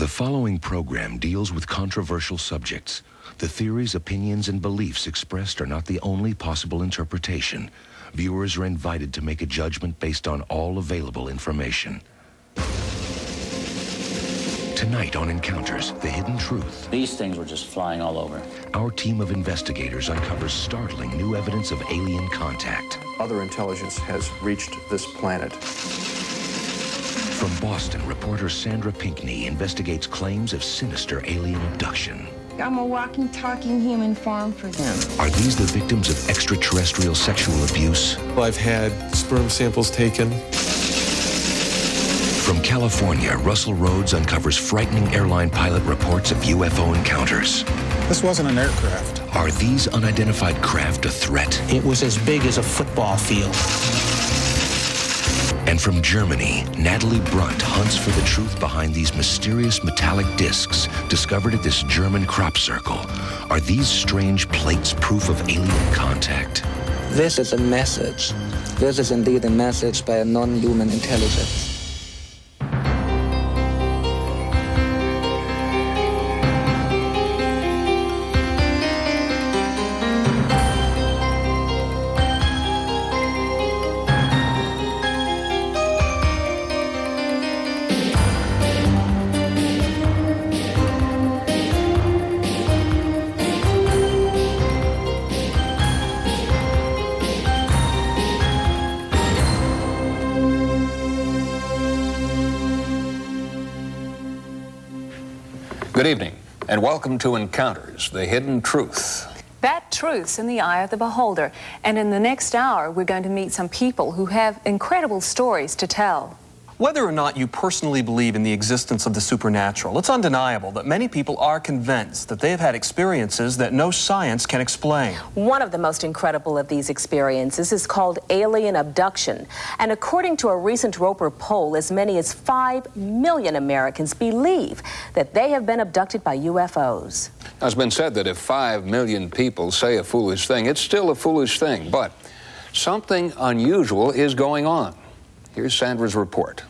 The following program deals with controversial subjects. The theories, opinions, and beliefs expressed are not the only possible interpretation. Viewers are invited to make a judgment based on all available information. Tonight on Encounters, The Hidden Truth. These things were just flying all over. Our team of investigators uncovers startling new evidence of alien contact. Other intelligence has reached this planet. From Boston, reporter Sandra Pinkney investigates claims of sinister alien abduction. I'm a walking, talking human farm for them. Are these the victims of extraterrestrial sexual abuse? I've had sperm samples taken. From California, Russell Rhodes uncovers frightening airline pilot reports of UFO encounters. This wasn't an aircraft. Are these unidentified craft a threat? It was as big as a football field. And from Germany, Natalie Brunt hunts for the truth behind these mysterious metallic discs discovered at this German crop circle. Are these strange plates proof of alien contact? This is a message. This is indeed a message by a non-human intelligence. Good evening, and welcome to Encounters, The Hidden Truth. That truth's in the eye of the beholder. And in the next hour, we're going to meet some people who have incredible stories to tell. Whether or not you personally believe in the existence of the supernatural, it's undeniable that many people are convinced that they have had experiences that no science can explain. One of the most incredible of these experiences is called alien abduction. And according to a recent Roper poll, as many as 5 million Americans believe that they have been abducted by UFOs. Now, it's been said that if 5 million people say a foolish thing, it's still a foolish thing, but something unusual is going on. Here's Sandra's report.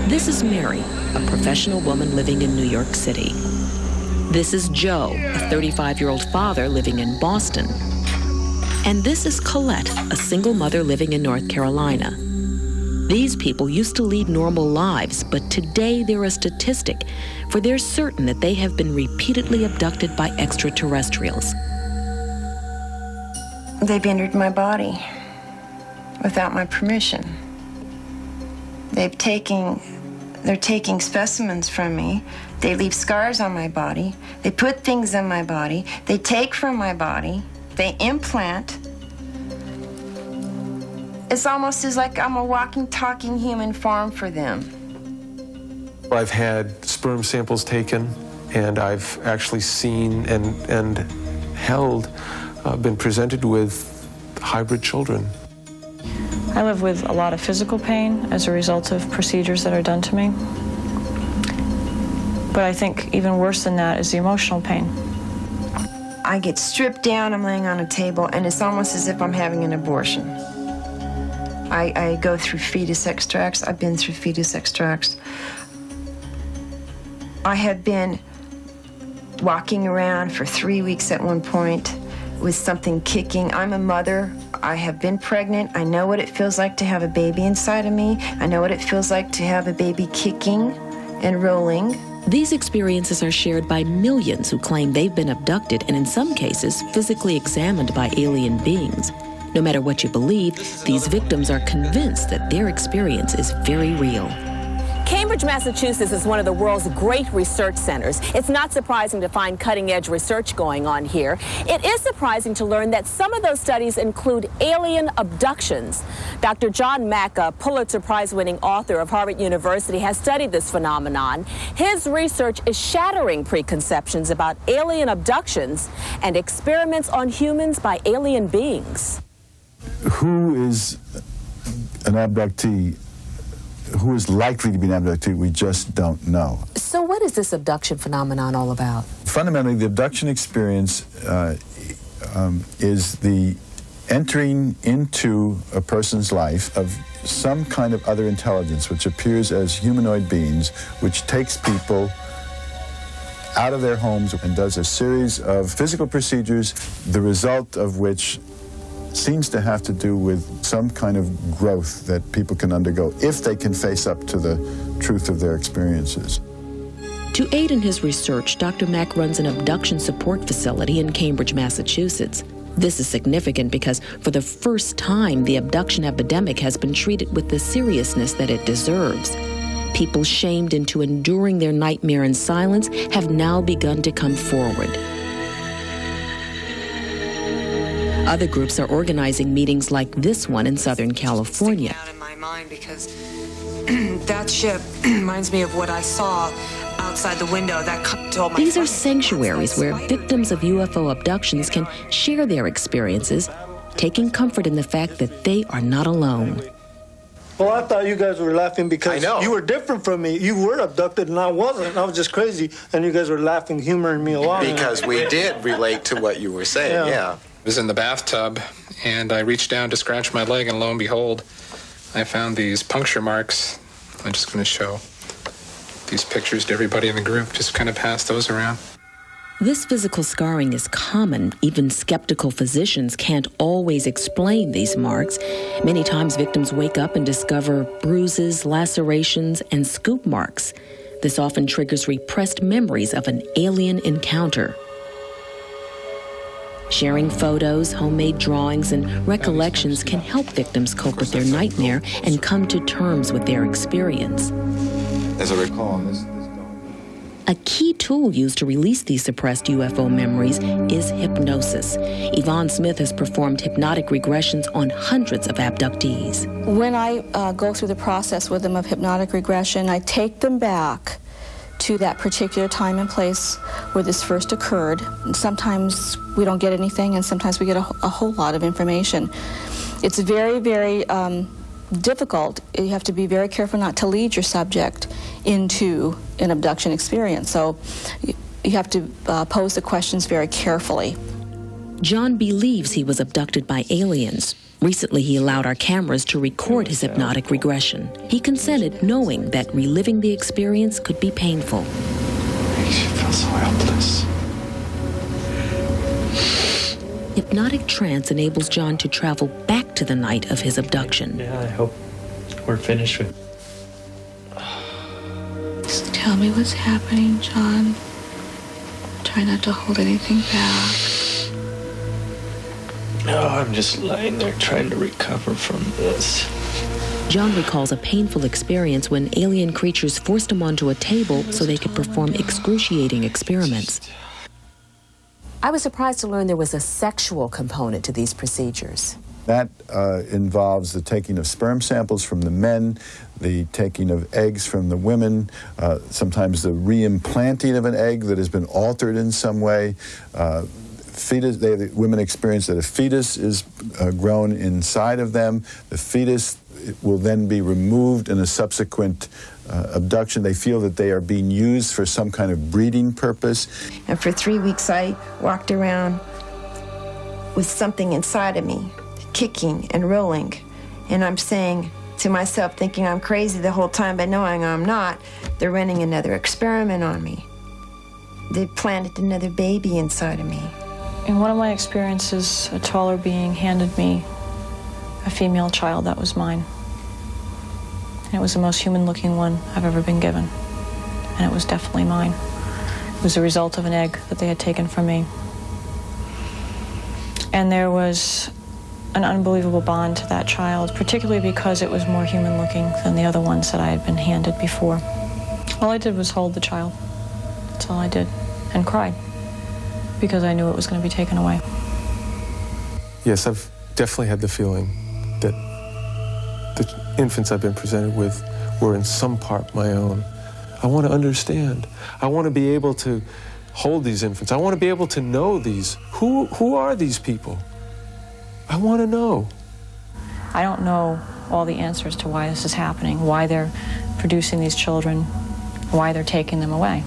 This is Mary, a professional woman living in New York City. This is Joe, a 35-year-old father living in Boston. And this is Colette, a single mother living in North Carolina. These people used to lead normal lives, but today they're a statistic, for they're certain that they have been repeatedly abducted by extraterrestrials. They've entered my body without my permission. They're taking specimens from me. They leave scars on my body. They put things in my body. They take from my body. They implant. It's almost as like I'm a walking, talking human farm for them. I've had sperm samples taken, and I've actually seen and held, been presented with hybrid children. I live with a lot of physical pain as a result of procedures that are done to me. But I think even worse than that is the emotional pain. I get stripped down, I'm laying on a table, and it's almost as if I'm having an abortion. I go through fetus extracts. I've been through fetus extracts. I have been walking around for 3 weeks at one point with something kicking. I'm a mother. I have been pregnant. I know what it feels like to have a baby inside of me. I know what it feels like to have a baby kicking and rolling. These experiences are shared by millions who claim they've been abducted and in some cases physically examined by alien beings. No matter what you believe, these victims are convinced that their experience is very real. Cambridge, Massachusetts is one of the world's great research centers. It's not surprising to find cutting-edge research going on here. It is surprising to learn that some of those studies include alien abductions. Dr. John Mack, a Pulitzer Prize-winning author of Harvard University, has studied this phenomenon. His research is shattering preconceptions about alien abductions and experiments on humans by alien beings. Who is an abductee? Who is likely to be an abductee, we just don't know. So what is this abduction phenomenon all about? Fundamentally, the abduction experience is the entering into a person's life of some kind of other intelligence which appears as humanoid beings, which takes people out of their homes and does a series of physical procedures, the result of which seems to have to do with some kind of growth that people can undergo if they can face up to the truth of their experiences. To aid in his research, Dr. Mack runs an abduction support facility in Cambridge, Massachusetts. This is significant because for the first time, the abduction epidemic has been treated with the seriousness that it deserves. People shamed into enduring their nightmare in silence have now begun to come forward. Other groups are organizing meetings like this one in Southern California. Out in my mind because that ship reminds me of what I saw outside the window. That told my These are sanctuaries where victims of UFO abductions can share their experiences, taking comfort in the fact that they are not alone. Well, I thought you guys were laughing because you were different from me. You were abducted and I wasn't. I was just crazy, and you guys were laughing, humoring me along. Because we did relate to what you were saying, yeah. I was in the bathtub, and I reached down to scratch my leg, and lo and behold, I found these puncture marks. I'm just going to show these pictures to everybody in the group, just kind of pass those around. This physical scarring is common. Even skeptical physicians can't always explain these marks. Many times victims wake up and discover bruises, lacerations, and scoop marks. This often triggers repressed memories of an alien encounter. Sharing photos, homemade drawings, and recollections can help victims cope with their nightmare and come to terms with their experience. As I recall, a key tool used to release these suppressed UFO memories is hypnosis. Yvonne Smith has performed hypnotic regressions on hundreds of abductees. When I go through the process with them of hypnotic regression, I take them back to that particular time and place where this first occurred. And sometimes we don't get anything, and sometimes we get a whole lot of information. It's very, very difficult. You have to be very careful not to lead your subject into an abduction experience. So you have to pose the questions very carefully. John believes he was abducted by aliens. Recently, he allowed our cameras to record his hypnotic regression. He consented, knowing that reliving the experience could be painful. Makes you feel so helpless. Hypnotic trance enables John to travel back to the night of his abduction. Yeah, I hope we're finished with. Just tell me what's happening, John. Try not to hold anything back. No, I'm just lying there trying to recover from this. John recalls a painful experience when alien creatures forced him onto a table so they could perform excruciating experiments. I was surprised to learn there was a sexual component to these procedures. That involves the taking of sperm samples from the men, the taking of eggs from the women, sometimes the re-implanting of an egg that has been altered in some way. Women experience that a fetus is grown inside of them. The fetus will then be removed in a subsequent abduction. They feel that they are being used for some kind of breeding purpose. And for 3 weeks, I walked around with something inside of me, kicking and rolling. And I'm saying to myself, thinking I'm crazy the whole time, but knowing I'm not, they're running another experiment on me. They planted another baby inside of me. In one of my experiences, a taller being handed me a female child that was mine. And it was the most human-looking one I've ever been given. And it was definitely mine. It was a result of an egg that they had taken from me. And there was an unbelievable bond to that child, particularly because it was more human-looking than the other ones that I had been handed before. All I did was hold the child. That's all I did. And cried, because I knew it was going to be taken away. Yes, I've definitely had the feeling that the infants I've been presented with were in some part my own. I want to understand. I want to be able to hold these infants. I want to be able to know these. Who are these people? I want to know. I don't know all the answers to why this is happening, why they're producing these children, why they're taking them away.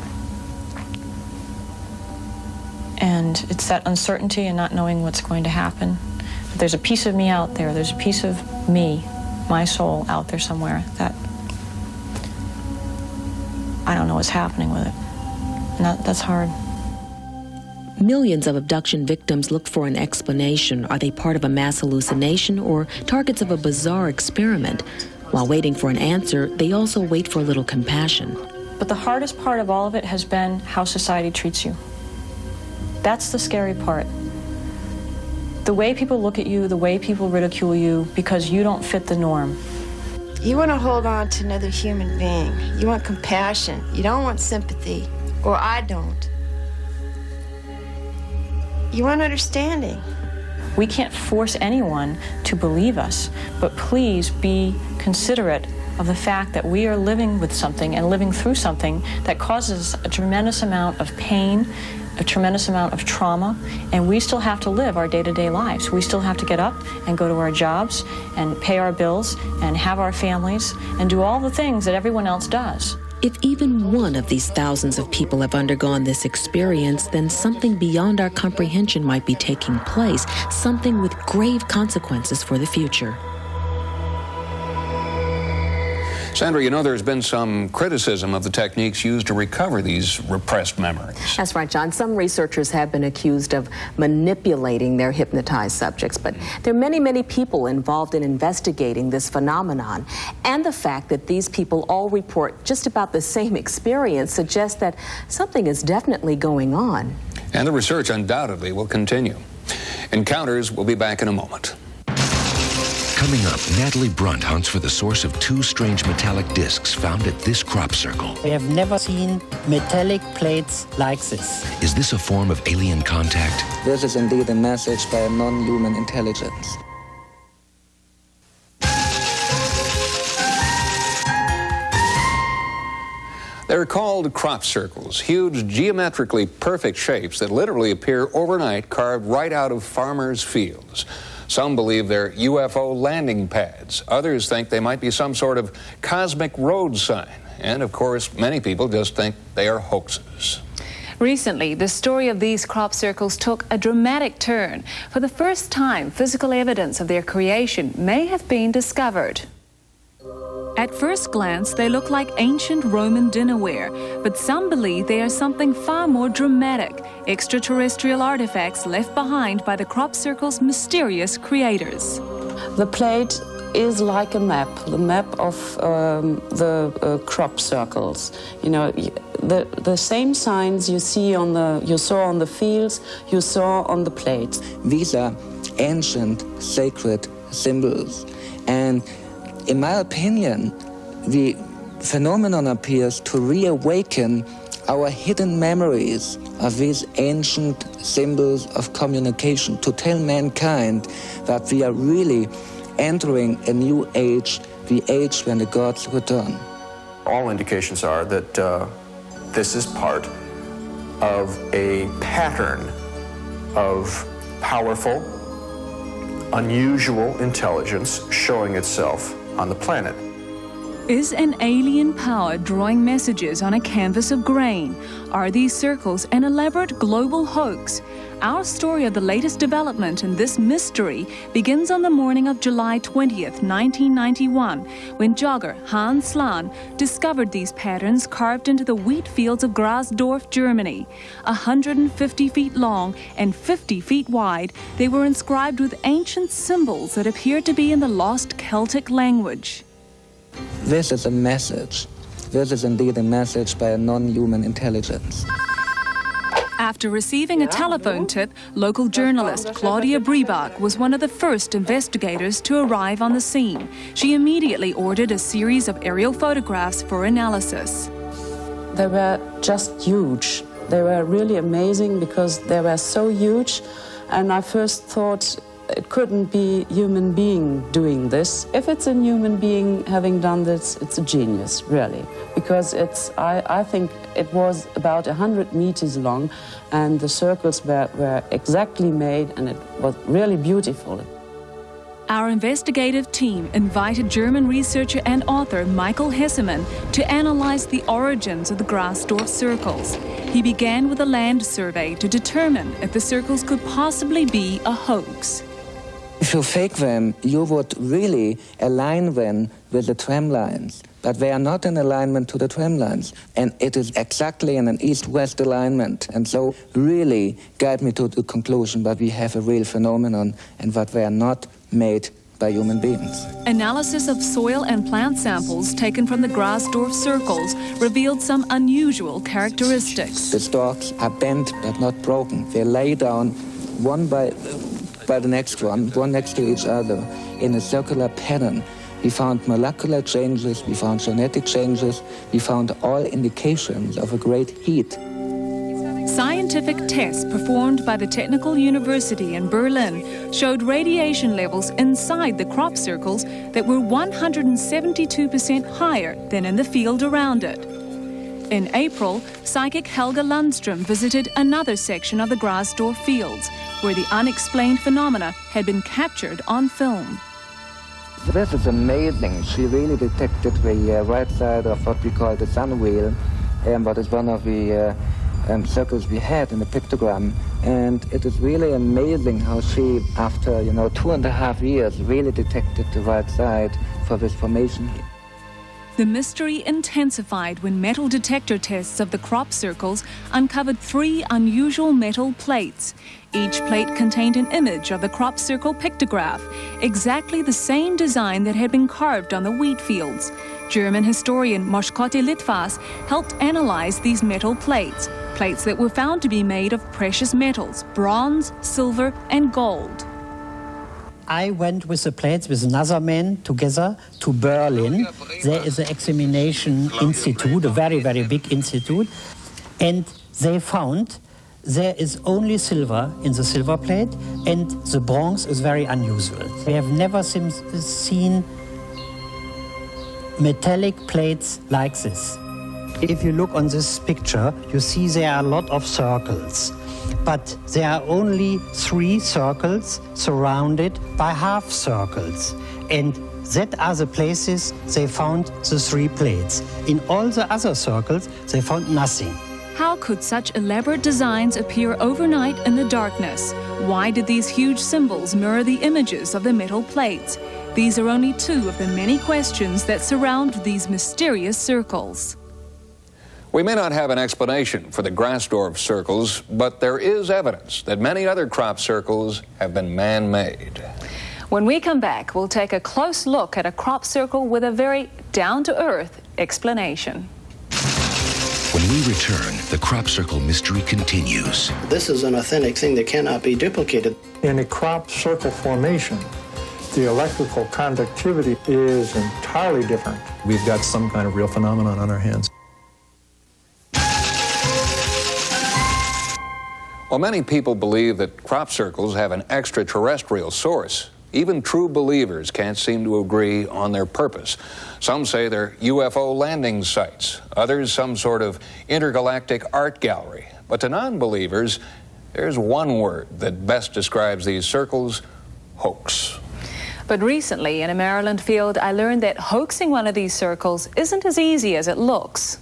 And it's that uncertainty and not knowing what's going to happen. But there's a piece of me out there, there's a piece of me my soul out there somewhere that I don't know what's happening with it. And that's hard. Millions of abduction victims look for an explanation. Are they part of a mass hallucination or targets of a bizarre experiment? While waiting for an answer, they also wait for a little compassion. But the hardest part of all of it has been how society treats you. That's the scary part. The way people look at you, the way people ridicule you because you don't fit the norm. You want to hold on to another human being. You want compassion. You don't want sympathy, or I don't. You want understanding. We can't force anyone to believe us, but please be considerate of the fact that we are living with something and living through something that causes a tremendous amount of pain, a tremendous amount of trauma, and we still have to live our day-to-day lives. We still have to get up and go to our jobs and pay our bills and have our families and do all the things that everyone else does. If even one of these thousands of people have undergone this experience, then something beyond our comprehension might be taking place, something with grave consequences for the future. Sandra, you know there's been some criticism of the techniques used to recover these repressed memories. That's right, John. Some researchers have been accused of manipulating their hypnotized subjects, but there are many, many people involved in investigating this phenomenon. And the fact that these people all report just about the same experience suggests that something is definitely going on. And the research undoubtedly will continue. Encounters will be back in a moment. Coming up, Natalie Brunt hunts for the source of two strange metallic discs found at this crop circle. We have never seen metallic plates like this. Is this a form of alien contact? This is indeed a message by a non-human intelligence. They're called crop circles, huge geometrically perfect shapes that literally appear overnight carved right out of farmers' fields. Some believe they're UFO landing pads. Others think they might be some sort of cosmic road sign. And, of course, many people just think they are hoaxes. Recently, the story of these crop circles took a dramatic turn. For the first time, physical evidence of their creation may have been discovered. At first glance, they look like ancient Roman dinnerware, but some believe they are something far more dramatic, extraterrestrial artifacts left behind by the crop circle's mysterious creators. The plate is like a map, the map of the crop circles. You know, the same signs you saw on the fields, you saw on the plates. These are ancient, sacred symbols, and in my opinion, the phenomenon appears to reawaken our hidden memories of these ancient symbols of communication, to tell mankind that we are really entering a new age, the age when the gods return. All indications are that this is part of a pattern of powerful, unusual intelligence showing itself on the planet. Is an alien power drawing messages on a canvas of grain? Are these circles an elaborate global hoax? Our story of the latest development in this mystery begins on the morning of July 20th, 1991, when jogger Hans Slan discovered these patterns carved into the wheat fields of Grasdorf, Germany. 150 feet long and 50 feet wide, they were inscribed with ancient symbols that appeared to be in the lost Celtic language. This is a message. This is indeed a message by a non-human intelligence. After receiving a telephone tip, local journalist Claudia Briebach was one of the first investigators to arrive on the scene. She immediately ordered a series of aerial photographs for analysis. They were just huge. They were really amazing because they were so huge, and I first thought it couldn't be a human being doing this. If it's a human being having done this, it's a genius, really. Because I think it was about 100 meters long, and the circles were exactly made, and it was really beautiful. Our investigative team invited German researcher and author Michael Hessemann to analyze the origins of the Grasdorf circles. He began with a land survey to determine if the circles could possibly be a hoax. If you fake them, you would really align them with the tram lines. But they are not in alignment to the tram lines. And it is exactly in an east-west alignment. And so really guide me to the conclusion that we have a real phenomenon and that they are not made by human beings. Analysis of soil and plant samples taken from the Grasdorf circles revealed some unusual characteristics. The stalks are bent but not broken. They lay down one by the next one next to each other in a circular pattern. We found molecular changes, we found genetic changes, we found all indications of a great heat. Scientific tests performed by the Technical University in Berlin showed radiation levels inside the crop circles that were 172% higher than in the field around it. In April, psychic Helga Lundström visited another section of the Grasdorf fields, where the unexplained phenomena had been captured on film. This is amazing. She really detected the right side of what we call the sun wheel, what is one of the circles we had in the pictogram. And it is really amazing how she, after 2.5 years, really detected the right side for this formation. The mystery intensified when metal detector tests of the crop circles uncovered 3 unusual metal plates. Each plate contained an image of the crop circle pictograph, exactly the same design that had been carved on the wheat fields. German historian Moschkotte Litvas helped analyze these metal plates, plates that were found to be made of precious metals, bronze, silver, and gold. I went with the plates with another man together to Berlin. There is an examination institute, a very, very big institute, and they found there is only silver in the silver plate, and the bronze is very unusual. We have never seen metallic plates like this. If you look on this picture, you see there are a lot of circles. But there are only 3 circles surrounded by half circles. And that are the places they found the 3 plates. In all the other circles, they found nothing. How could such elaborate designs appear overnight in the darkness? Why did these huge symbols mirror the images of the metal plates? These are only 2 of the many questions that surround these mysterious circles. We may not have an explanation for the Grasdorf circles, but there is evidence that many other crop circles have been man-made. When we come back, we'll take a close look at a crop circle with a very down-to-earth explanation. When we return, the crop circle mystery continues. This is an authentic thing that cannot be duplicated. In a crop circle formation, the electrical conductivity is entirely different. We've got some kind of real phenomenon on our hands. While many people believe that crop circles have an extraterrestrial source, even true believers can't seem to agree on their purpose. Some say they're UFO landing sites, others some sort of intergalactic art gallery. But to non-believers, there's one word that best describes these circles: hoax. But recently, in a Maryland field, I learned that hoaxing one of these circles isn't as easy as it looks.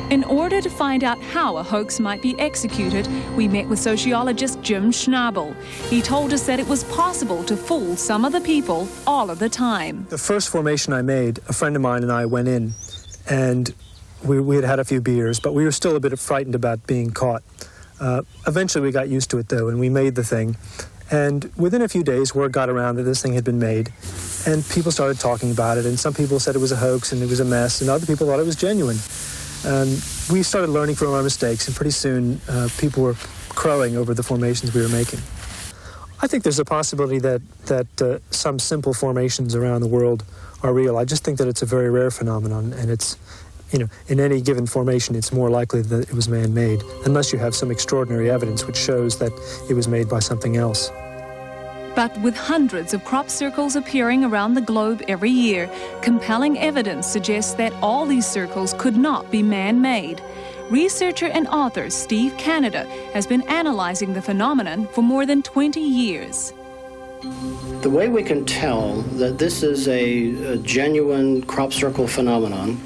In order to find out how a hoax might be executed, we met with sociologist Jim Schnabel. He told us that it was possible to fool some of the people all of the time. The first formation I made, a friend of mine and I went in, and we had had a few beers, but we were still a bit frightened about being caught. Eventually we got used to it, though, and we made the thing. And within a few days, word got around that this thing had been made, and people started talking about it, and some people said it was a hoax and it was a mess, and other people thought it was genuine. We started learning from our mistakes, and pretty soon people were crowing over the formations we were making. I think there's a possibility that some simple formations around the world are real. I just think that it's a very rare phenomenon, and it's, in any given formation, it's more likely that it was man-made, unless you have some extraordinary evidence which shows that it was made by something else. But with hundreds of crop circles appearing around the globe every year, compelling evidence suggests that all these circles could not be man-made. Researcher and author Steve Canada has been analyzing the phenomenon for more than 20 years. The way we can tell that this is a genuine crop circle phenomenon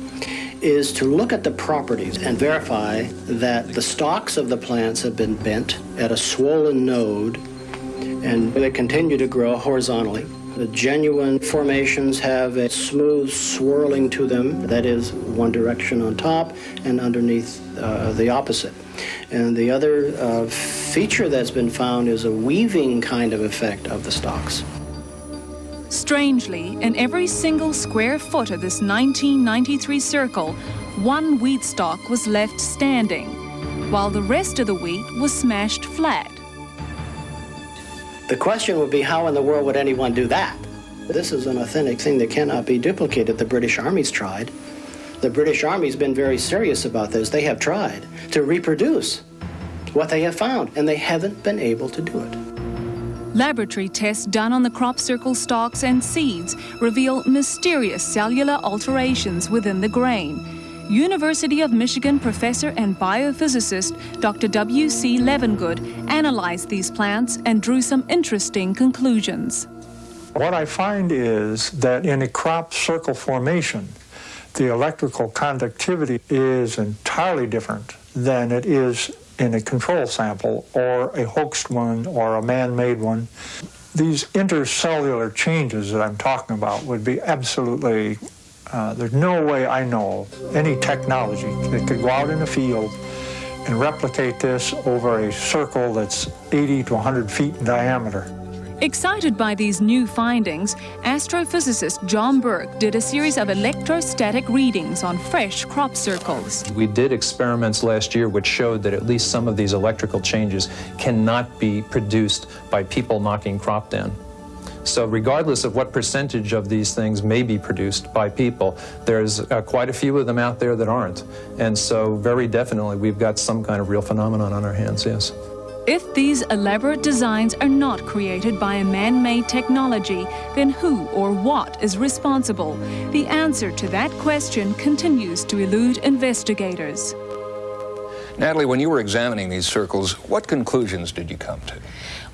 is to look at the properties and verify that the stalks of the plants have been bent at a swollen node and they continue to grow horizontally. The genuine formations have a smooth swirling to them, that is, one direction on top and underneath the opposite. And the other feature that's been found is a weaving kind of effect of the stalks. Strangely, in every single square foot of this 1993 circle, one wheat stalk was left standing, while the rest of the wheat was smashed flat. The question would be, how in the world would anyone do that? This is an authentic thing that cannot be duplicated. The British Army's tried. The British Army's been very serious about this. They have tried to reproduce what they have found, and they haven't been able to do it. Laboratory tests done on the crop circle stalks and seeds reveal mysterious cellular alterations within the grain. University of Michigan professor and biophysicist Dr. W.C. Levengood analyzed these plants and drew some interesting conclusions. What I find is that in a crop circle formation, the electrical conductivity is entirely different than it is in a control sample or a hoaxed one or a man-made one. These intercellular changes that I'm talking about would be absolutely, there's no way I know any technology that could go out in the field and replicate this over a circle that's 80 to 100 feet in diameter. Excited by these new findings, astrophysicist John Burke did a series of electrostatic readings on fresh crop circles. We did experiments last year which showed that at least some of these electrical changes cannot be produced by people knocking crop down. So regardless of what percentage of these things may be produced by people, there's quite a few of them out there that aren't. And so very definitely we've got some kind of real phenomenon on our hands, yes. If these elaborate designs are not created by a man-made technology, then who or what is responsible? The answer to that question continues to elude investigators. Natalie, when you were examining these circles, what conclusions did you come to?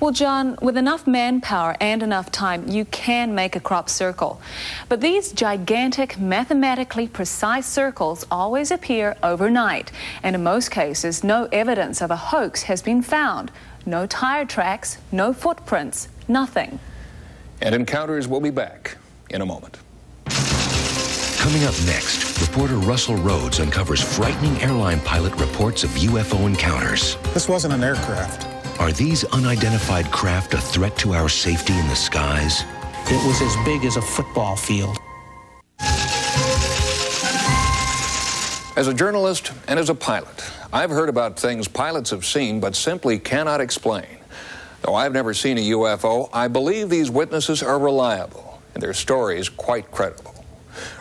Well, John, with enough manpower and enough time, you can make a crop circle. But these gigantic, mathematically precise circles always appear overnight. And in most cases, no evidence of a hoax has been found. No tire tracks, no footprints, nothing. And Encounters will be back in a moment. Coming up next, reporter Russell Rhodes uncovers frightening airline pilot reports of UFO encounters. This wasn't an aircraft. Are these unidentified craft a threat to our safety in the skies? It was as big as a football field. As a journalist and as a pilot, I've heard about things pilots have seen but simply cannot explain. Though I've never seen a UFO, I believe these witnesses are reliable and their stories quite credible.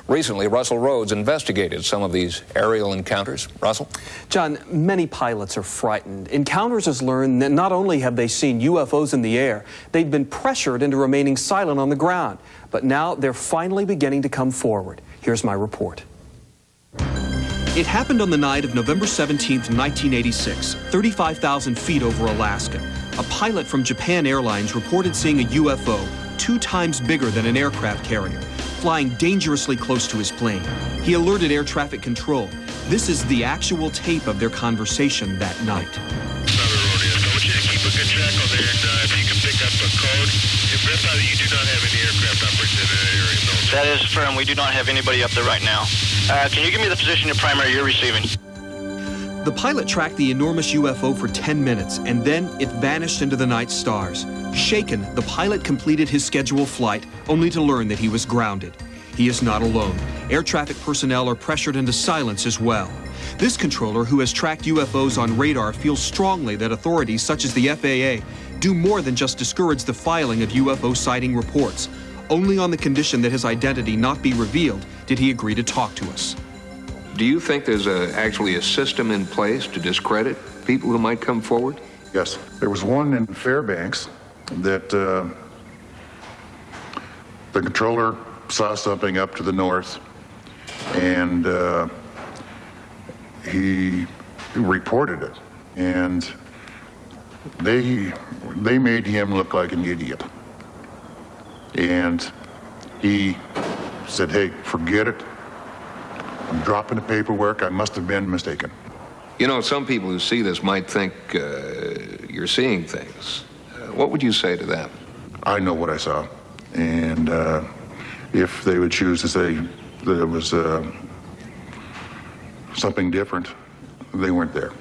Recently, Russell Rhodes investigated some of these aerial encounters. Russell? John, many pilots are frightened. Encounters has learned that not only have they seen UFOs in the air, they've been pressured into remaining silent on the ground. But now they're finally beginning to come forward. Here's my report. It happened on the night of November 17th, 1986, 35,000 feet over Alaska. A pilot from Japan Airlines reported seeing a UFO 2 times bigger than an aircraft carrier, flying dangerously close to his plane. He alerted air traffic control. This is the actual tape of their conversation that night. I want you to keep a good track on there, and if you can pick up a code, verify that you do not have any aircraft operators in that area. No. That is firm. We do not have anybody up there right now. Can you give me the position of primary you're receiving? The pilot tracked the enormous UFO for 10 minutes, and then it vanished into the night stars. Shaken, the pilot completed his scheduled flight, only to learn that he was grounded. He is not alone. Air traffic personnel are pressured into silence as well. This controller, who has tracked UFOs on radar, feels strongly that authorities such as the FAA do more than just discourage the filing of UFO sighting reports. Only on the condition that his identity not be revealed did he agree to talk to us. Do you think there's actually a system in place to discredit people who might come forward? Yes. There was one in Fairbanks that the controller saw something up to the north, and he reported it, and they made him look like an idiot. And he said, "Hey, forget it. I'm dropping the paperwork. I must have been mistaken." You know, some people who see this might think you're seeing things. What would you say to that? I know what I saw, and if they would choose to say that it was something different, they weren't there.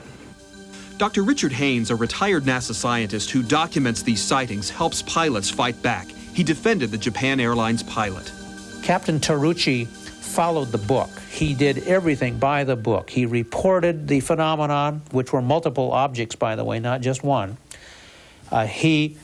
Dr. Richard Haynes, a retired NASA scientist who documents these sightings, helps pilots fight back. He defended the Japan Airlines pilot. Captain Tarucci followed the book. He did everything by the book. He reported the phenomenon, which were multiple objects, by the way, not just one. He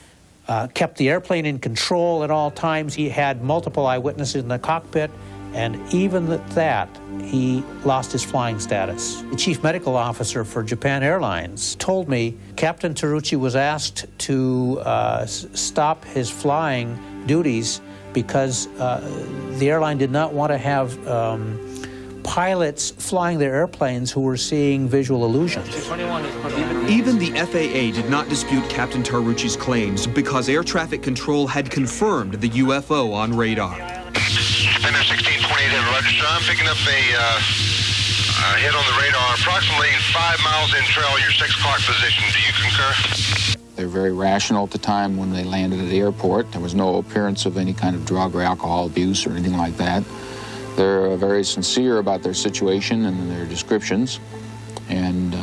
kept the airplane in control at all times. He had multiple eyewitnesses in the cockpit, and even at that, he lost his flying status. The chief medical officer for Japan Airlines told me Captain Tarucci was asked to stop his flying duties because the airline did not want to have pilots flying their airplanes who were seeing visual illusions. Even the FAA did not dispute Captain Tarucci's claims because air traffic control had confirmed the UFO on radar. Defender 1628 at register. I'm picking up a hit on the radar approximately 5 miles in trail, your 6 o'clock position. Do you concur? They're very rational at the time when they landed at the airport. There was no appearance of any kind of drug or alcohol abuse or anything like that. They're very sincere about their situation and their descriptions, and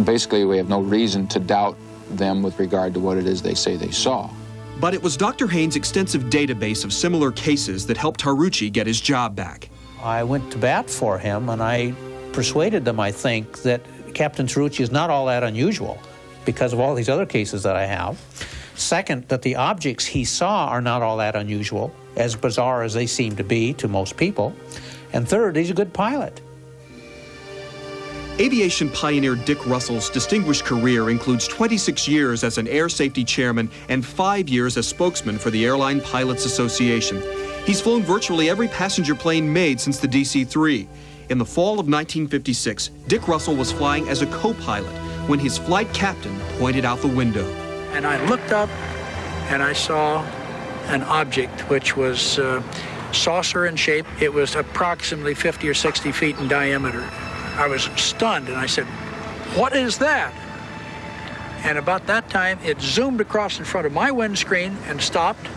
basically we have no reason to doubt them with regard to what it is they say they saw. But it was Dr. Haynes' extensive database of similar cases that helped Tarucci get his job back. I went to bat for him, and I persuaded them, I think, that Captain Tarucci is not all that unusual because of all these other cases that I have. Second, that the objects he saw are not all that unusual, as bizarre as they seem to be to most people. And third, he's a good pilot. Aviation pioneer Dick Russell's distinguished career includes 26 years as an air safety chairman and 5 years as spokesman for the Airline Pilots Association. He's flown virtually every passenger plane made since the DC-3. In the fall of 1956, Dick Russell was flying as a co-pilot when his flight captain pointed out the window. And I looked up and I saw an object which was saucer in shape. It was approximately 50 or 60 feet in diameter. I was stunned, and I said, "What is that?" And about that time, it zoomed across in front of my windscreen and stopped,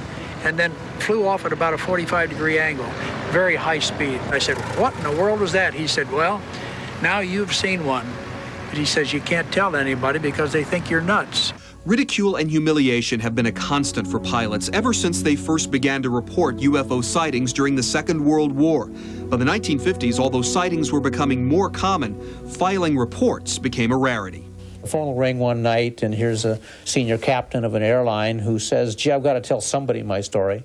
and then flew off at about a 45-degree angle, very high speed. I said, "What in the world was that?" He said, "Well, now you've seen one." But he says, "You can't tell anybody because they think you're nuts." Ridicule and humiliation have been a constant for pilots ever since they first began to report UFO sightings during the Second World War. By the 1950s, although sightings were becoming more common, filing reports became a rarity. The phone will ring one night, and here's a senior captain of an airline who says, "Gee, I've got to tell somebody my story."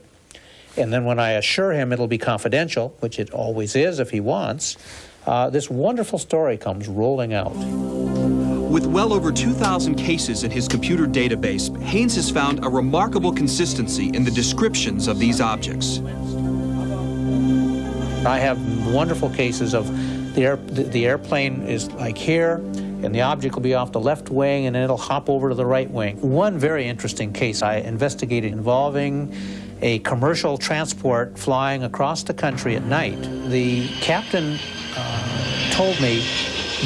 And then when I assure him it'll be confidential, which it always is if he wants, this wonderful story comes rolling out. With well over 2,000 cases in his computer database, Haynes has found a remarkable consistency in the descriptions of these objects. I have wonderful cases of the airplane is like here, and the object will be off the left wing, and then it'll hop over to the right wing. One very interesting case I investigated involving a commercial transport flying across the country at night. The captain told me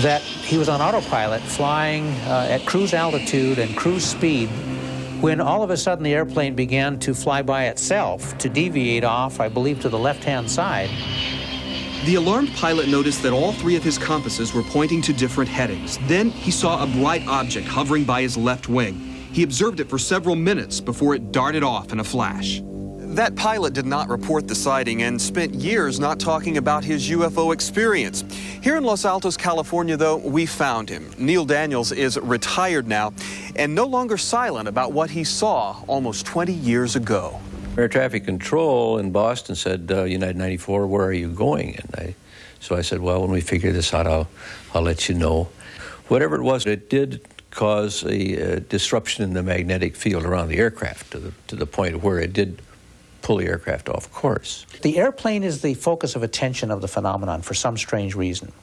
that he was on autopilot flying at cruise altitude and cruise speed when all of a sudden the airplane began to fly by itself, to deviate off, I believe, to the left-hand side. The alarmed pilot noticed that all 3 of his compasses were pointing to different headings. Then he saw a bright object hovering by his left wing. He observed it for several minutes before it darted off in a flash. That pilot did not report the sighting and spent years not talking about his UFO experience. Here in Los Altos, California, though, we found him. Neil Daniels is retired now and no longer silent about what he saw almost 20 years ago. Air traffic control in Boston said, United 94, where are you going? And so I said, well, when we figure this out, I'll let you know. Whatever it was, it did cause a disruption in the magnetic field around the aircraft to the point where it did pull the aircraft off course. The airplane is the focus of attention of the phenomenon for some strange reason,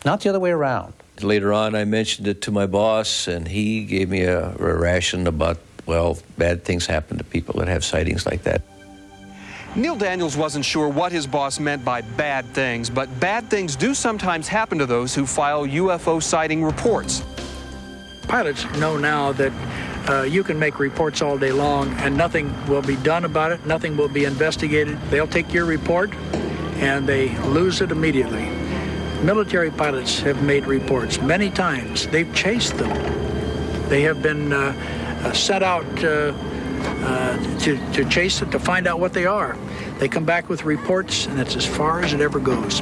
not the other way around. Later on, I mentioned it to my boss, and he gave me a ration about, well, bad things happen to people that have sightings like that. Neil Daniels wasn't sure what his boss meant by bad things, but bad things do sometimes happen to those who file UFO sighting reports. Pilots know now that You can make reports all day long and nothing will be done about it, nothing will be investigated. They'll take your report and they lose it immediately. Military pilots have made reports many times. They've chased them. They have been set out to chase it, to find out what they are. They come back with reports, and it's as far as it ever goes.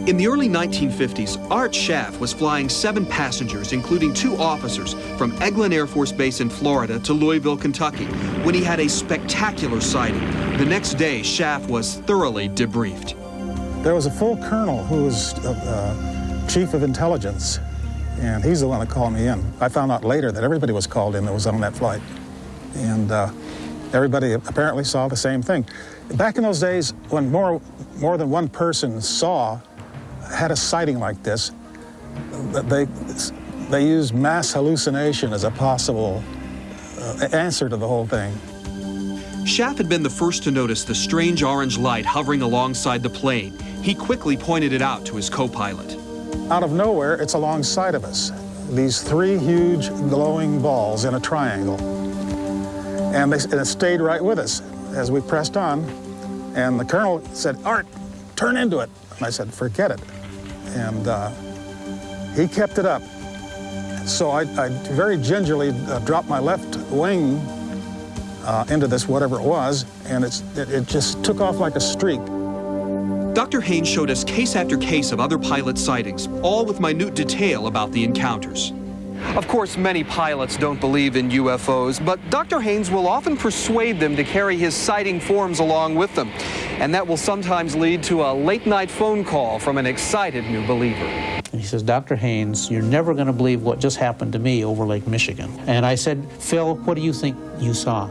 In the early 1950s, Art Schaff was flying 7 passengers, including 2 officers, from Eglin Air Force Base in Florida to Louisville, Kentucky, when he had a spectacular sighting. The next day, Schaff was thoroughly debriefed. There was a full colonel who was chief of intelligence, and he's the one that called me in. I found out later that everybody was called in that was on that flight, and everybody apparently saw the same thing. Back in those days, when more than one person had a sighting like this, they used mass hallucination as a possible answer to the whole thing. Schaff had been the first to notice the strange orange light hovering alongside the plane. He quickly pointed it out to his co-pilot. Out of nowhere, it's alongside of us. These 3 huge glowing balls in a triangle. And it stayed right with us as we pressed on. And the colonel said, "Art, turn into it." And I said, "Forget it." And he kept it up. So I very gingerly dropped my left wing into this whatever it was, and it just took off like a streak. Dr. Haynes showed us case after case of other pilot sightings, all with minute detail about the encounters. Of course, many pilots don't believe in UFOs, but Dr. Haynes will often persuade them to carry his sighting forms along with them. And that will sometimes lead to a late-night phone call from an excited new believer. And he says, "Dr. Haynes, you're never going to believe what just happened to me over Lake Michigan." And I said, "Phil, what do you think you saw?"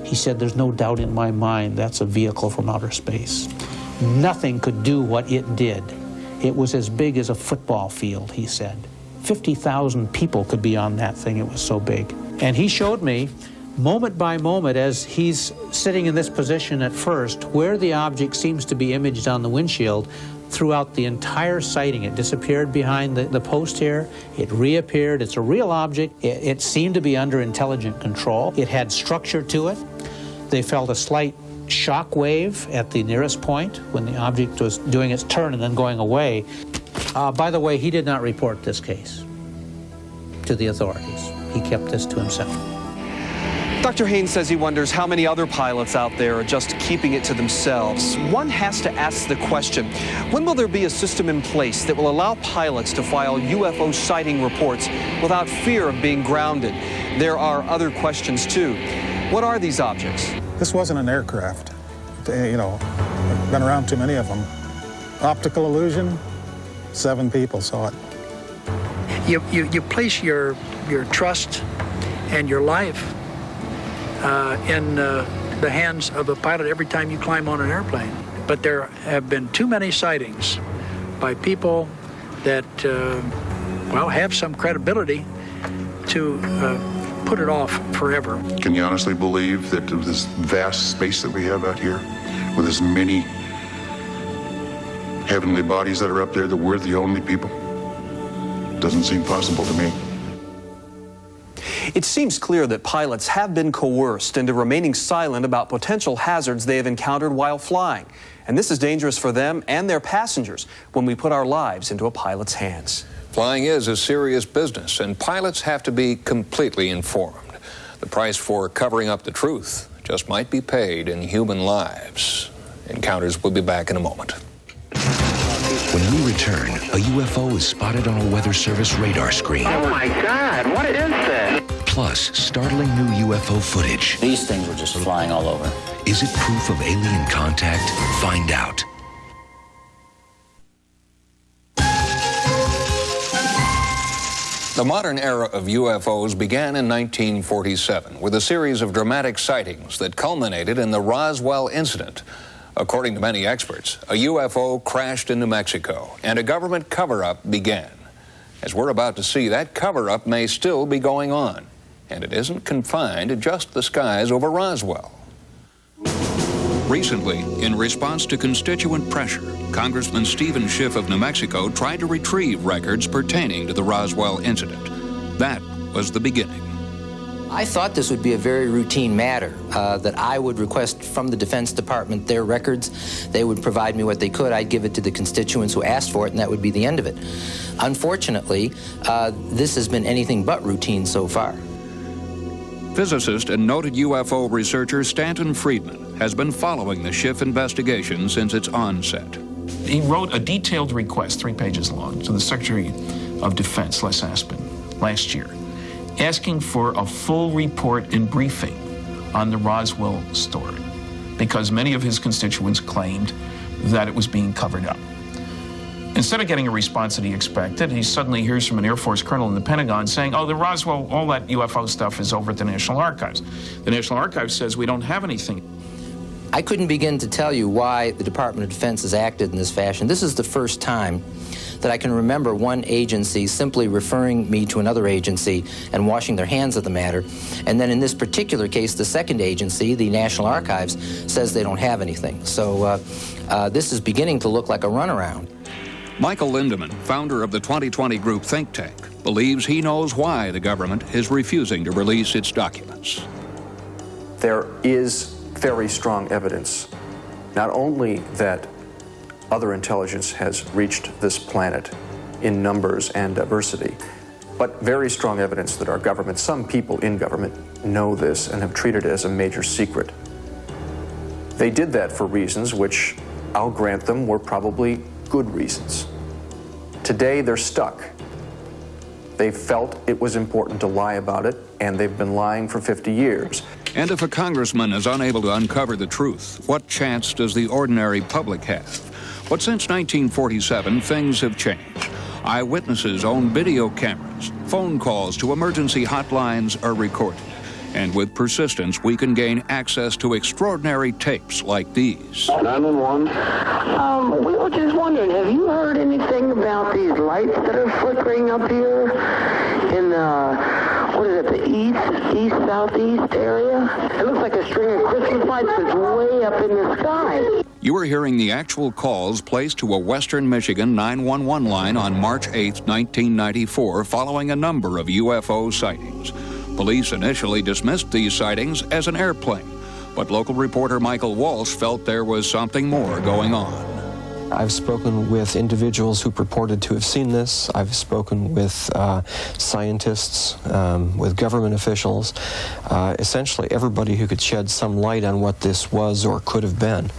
He said, "There's no doubt in my mind that's a vehicle from outer space. Nothing could do what it did. It was as big as a football field," he said. 50,000 people could be on that thing, it was so big. And he showed me, moment by moment, as he's sitting in this position at first, where the object seems to be imaged on the windshield throughout the entire sighting. It disappeared behind the post here, it reappeared, it's a real object, it seemed to be under intelligent control, it had structure to it. They felt a slight shock wave at the nearest point when the object was doing its turn and then going away. By the way, he did not report this case to the authorities. He kept this to himself. Dr. Haynes says he wonders how many other pilots out there are just keeping it to themselves. One has to ask the question, when will there be a system in place that will allow pilots to file UFO sighting reports without fear of being grounded? There are other questions too. What are these objects? This wasn't an aircraft. You know, I've been around too many of them. Optical illusion, 7 people saw it. You place your trust and your life in the hands of a pilot every time you climb on an airplane. But there have been too many sightings by people that, have some credibility to put it off forever. Can you honestly believe that this vast space that we have out here, with as many heavenly bodies that are up there, that we're the only people? Doesn't seem possible to me. It seems clear that pilots have been coerced into remaining silent about potential hazards they have encountered while flying. And this is dangerous for them and their passengers when we put our lives into a pilot's hands. Flying is a serious business, and pilots have to be completely informed. The price for covering up the truth just might be paid in human lives. Encounters will be back in a moment. When we return, a UFO is spotted on a Weather Service radar screen. Oh my God, what is that? Plus, startling new UFO footage. These things were just flying all over. Is it proof of alien contact? Find out. The modern era of UFOs began in 1947 with a series of dramatic sightings that culminated in the Roswell incident. According to many experts, a UFO crashed in New Mexico and a government cover-up began. As we're about to see, that cover-up may still be going on, and it isn't confined to just the skies over Roswell. Recently, in response to constituent pressure, Congressman Stephen Schiff of New Mexico tried to retrieve records pertaining to the Roswell incident. That was the beginning. I thought this would be a very routine matter, that I would request from the Defense Department their records. They would provide me what they could. I'd give it to the constituents who asked for it, and that would be the end of it. Unfortunately, this has been anything but routine so far. Physicist and noted UFO researcher Stanton Friedman has been following the Schiff investigation since its onset. He wrote a detailed request, 3 pages long, to the Secretary of Defense, Les Aspin, last year, asking for a full report and briefing on the Roswell story, because many of his constituents claimed that it was being covered up. Instead of getting a response that he expected, he suddenly hears from an Air Force colonel in the Pentagon saying, oh, the Roswell, all that UFO stuff is over at the National Archives. The National Archives says we don't have anything. I couldn't begin to tell you why the Department of Defense has acted in this fashion. This is the first time that I can remember one agency simply referring me to another agency and washing their hands of the matter. And then in this particular case, the second agency, the National Archives, says they don't have anything. So this is beginning to look like a runaround. Michael Lindemann, founder of the 2020 Group think tank, believes he knows why the government is refusing to release its documents. There is very strong evidence, not only that other intelligence has reached this planet in numbers and diversity, but very strong evidence that our government, some people in government, know this and have treated it as a major secret. They did that for reasons which, I'll grant them, were probably good reasons. Today, they're stuck. They felt it was important to lie about it, and they've been lying for 50 years. And if a congressman is unable to uncover the truth, what chance does the ordinary public have? But since 1947, things have changed. Eyewitnesses own video cameras. Phone calls to emergency hotlines are recorded. And with persistence, we can gain access to extraordinary tapes like these. 911. We were just wondering, have you heard anything about these lights that are flickering up here in what is it, the east-southeast area? It looks like a string of Christmas lights that's way up in the sky. You are hearing the actual calls placed to a Western Michigan 911 line on March 8, 1994, following a number of UFO sightings. Police initially dismissed these sightings as an airplane, but local reporter Michael Walsh felt there was something more going on. I've spoken with individuals who purported to have seen this. I've spoken with scientists, with government officials, essentially everybody who could shed some light on what this was or could have been.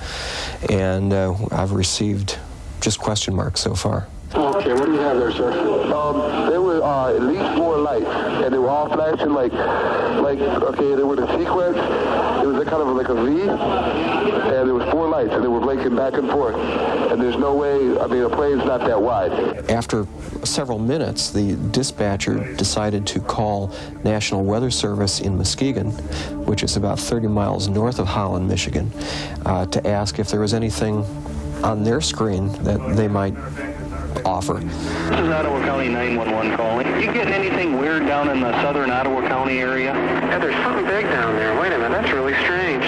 And I've received just question marks so far. Okay, what do you have there, sir? There were at least 4 lights, and they were all flashing like okay, they were in a sequence. It was kind of like a V, and there was 4 lights, and they were blinking back and forth. And there's no way, I mean, a plane's not that wide. After several minutes, the dispatcher decided to call National Weather Service in Muskegon, which is about 30 miles north of Holland, Michigan, to ask if there was anything on their screen that they might offer. This is Ottawa County 911 calling. You getting anything weird down in the southern Ottawa County area? Yeah, there's something big down there. Wait a minute, that's really strange.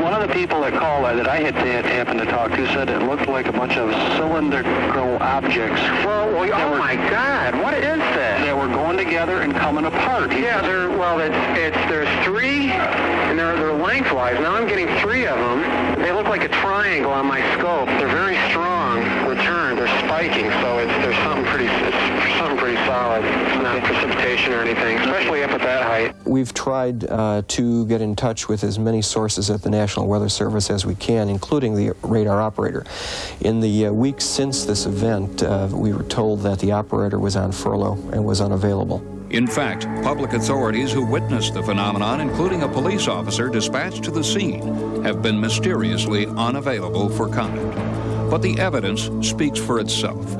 One of the people that called that I had happened to talk to said it looked like a bunch of cylindrical objects. Well, oh my God, what is that? They were going together and coming apart. Yeah, there's 3, and they're lengthwise. Now I'm getting 3 of them. They look like a triangle on my scope. They're very strong. Return. They're spiking, so there's something pretty solid. It's not precipitation or anything, especially up at that height. We've tried to get in touch with as many sources at the National Weather Service as we can, including the radar operator. In the weeks since this event, we were told that the operator was on furlough and was unavailable. In fact, public authorities who witnessed the phenomenon, including a police officer dispatched to the scene, have been mysteriously unavailable for comment. But the evidence speaks for itself.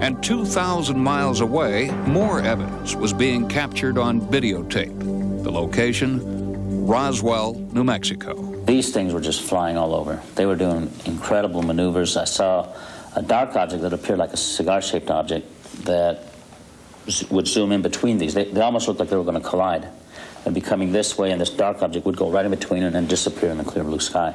And 2,000 miles away, more evidence was being captured on videotape. The location, Roswell, New Mexico. These things were just flying all over. They were doing incredible maneuvers. I saw a dark object that appeared like a cigar-shaped object that would zoom in between these. They almost looked like they were going to collide. They'd be coming this way, and this dark object would go right in between and then disappear in the clear blue sky.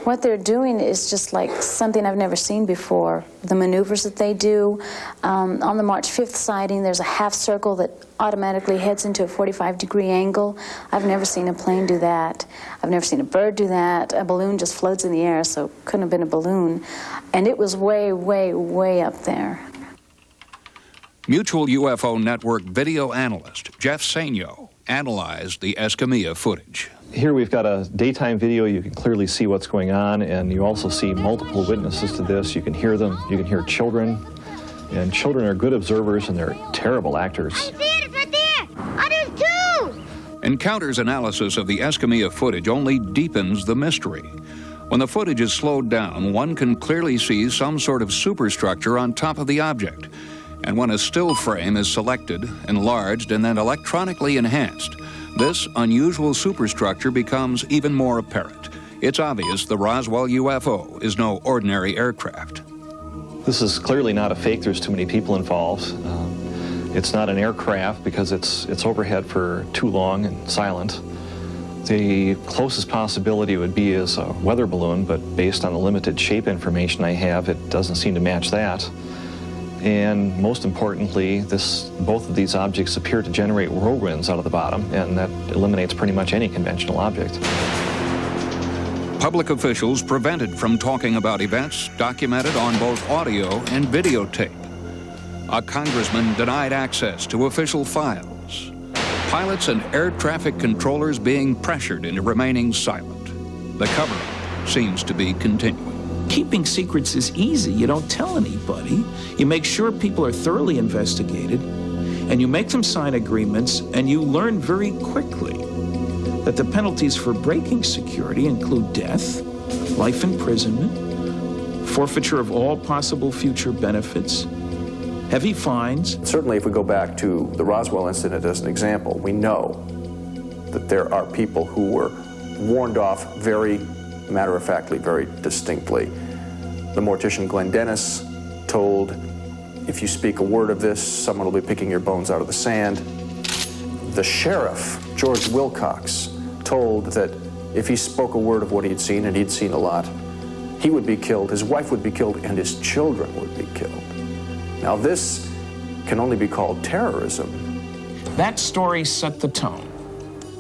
What they're doing is just like something I've never seen before. The maneuvers that they do. On the March 5th sighting, there's a half circle that automatically heads into a 45-degree angle. I've never seen a plane do that. I've never seen a bird do that. A balloon just floats in the air, so it couldn't have been a balloon. And it was way, way, way up there. Mutual UFO Network video analyst Jeff Sainio analyzed the Escamilla footage. Here we've got a daytime video. You can clearly see what's going on, and you also see multiple witnesses to this. You can hear them. You can hear children, and children are good observers, and they're terrible actors. I see it. It's right there. Others too. Encounter's analysis of the Escamilla footage only deepens the mystery. When the footage is slowed down, one can clearly see some sort of superstructure on top of the object. And when a still frame is selected, enlarged, and then electronically enhanced, this unusual superstructure becomes even more apparent. It's obvious the Roswell UFO is no ordinary aircraft. This is clearly not a fake. There's too many people involved. It's not an aircraft because it's overhead for too long and silent. The closest possibility would be is a weather balloon, but based on the limited shape information I have, it doesn't seem to match that. And most importantly, both of these objects appear to generate whirlwinds out of the bottom, and that eliminates pretty much any conventional object. Public officials prevented from talking about events documented on both audio and videotape. A congressman denied access to official files. Pilots and air traffic controllers being pressured into remaining silent. The cover-up seems to be continuing. Keeping secrets is easy. You don't tell anybody. You make sure people are thoroughly investigated, and you make them sign agreements, and you learn very quickly that the penalties for breaking security include death, life imprisonment, forfeiture of all possible future benefits, heavy fines. Certainly, if we go back to the Roswell incident as an example, we know that there are people who were warned off very matter-of-factly, very distinctly. The mortician Glenn Dennis told, if you speak a word of this, someone will be picking your bones out of the sand. The sheriff, George Wilcox, told that if he spoke a word of what he'd seen, and he'd seen a lot, he would be killed, his wife would be killed, and his children would be killed. Now this can only be called terrorism. That story set the tone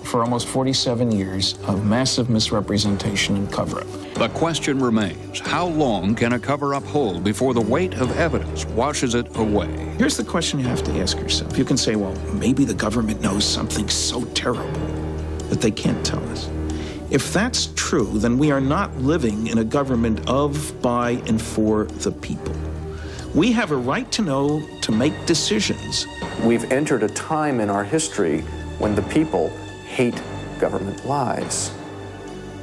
for almost 47 years of massive misrepresentation and cover-up. The question remains, how long can a cover-up hold before the weight of evidence washes it away? Here's the question you have to ask yourself. You can say, well, maybe the government knows something so terrible that they can't tell us. If that's true, then we are not living in a government of, by, and for the people. We have a right to know, to make decisions. We've entered a time in our history when the people hate government lies.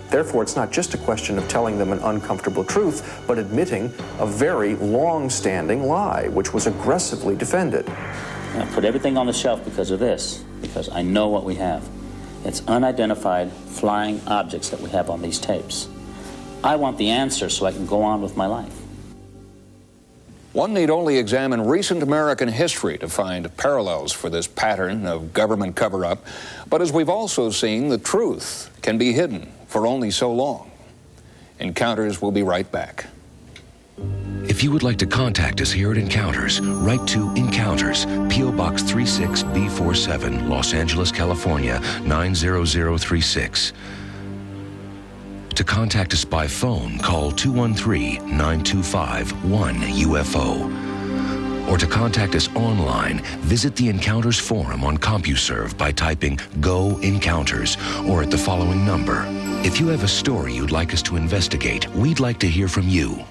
Therefore, it's not just a question of telling them an uncomfortable truth, but admitting a very long-standing lie, which was aggressively defended. I put everything on the shelf because of this, because I know what we have. It's unidentified flying objects that we have on these tapes. I want the answer so I can go on with my life. One need only examine recent American history to find parallels for this pattern of government cover-up. But as we've also seen, the truth can be hidden for only so long. Encounters will be right back. If you would like to contact us here at Encounters, write to Encounters, P.O. Box 36B47, Los Angeles, California, 90036. To contact us by phone, call 213-925-1UFO. Or to contact us online, visit the Encounters forum on CompuServe by typing Go Encounters or at the following number. If you have a story you'd like us to investigate, we'd like to hear from you.